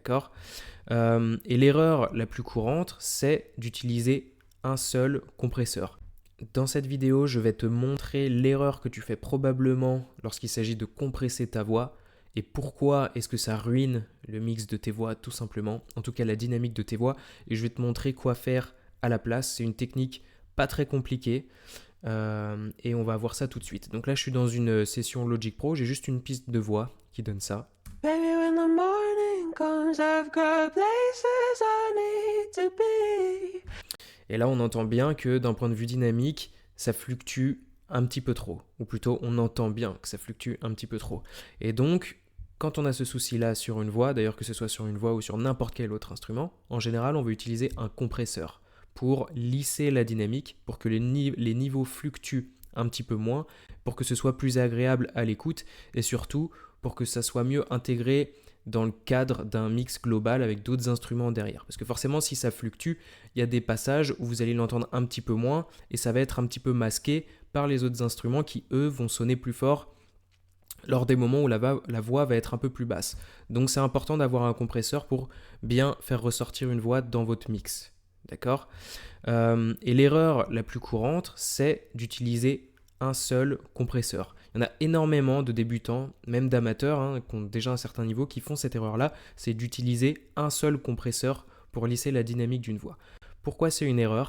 d'accord? Et l'erreur la plus courante, c'est d'utiliser un seul compresseur. Dans cette vidéo, je vais te montrer l'erreur que tu fais probablement lorsqu'il s'agit de compresser ta voix et pourquoi est-ce que ça ruine le mix de tes voix tout simplement, en tout cas la dynamique de tes voix, et je vais te montrer quoi faire à la place. C'est une technique pas très compliquée et on va voir ça tout de suite. Donc là, je suis dans une session Logic Pro, j'ai juste une piste de voix qui donne ça. Baby, when the morning comes, I've got places I need to be. Et là, on entend bien que d'un point de vue dynamique, ça fluctue un petit peu trop. Ou plutôt, on entend bien que ça fluctue un petit peu trop. Et donc, quand on a ce souci-là sur une voix, d'ailleurs que ce soit sur une voix ou sur n'importe quel autre instrument, en général, on veut utiliser un compresseur pour lisser la dynamique, pour que les niveaux fluctuent un petit peu moins, pour que ce soit plus agréable à l'écoute et surtout pour que ça soit mieux intégré dans le cadre d'un mix global avec d'autres instruments derrière. Parce que forcément, si ça fluctue, il y a des passages où vous allez l'entendre un petit peu moins et ça va être un petit peu masqué par les autres instruments qui, eux, vont sonner plus fort lors des moments où la voix va être un peu plus basse. Donc c'est important d'avoir un compresseur pour bien faire ressortir une voix dans votre mix. D'accord ? Et l'erreur la plus courante, c'est d'utiliser un seul compresseur. Il y en a énormément de débutants, même d'amateurs, qui ont déjà un certain niveau, qui font cette erreur-là, c'est d'utiliser un seul compresseur pour lisser la dynamique d'une voix. Pourquoi c'est une erreur ?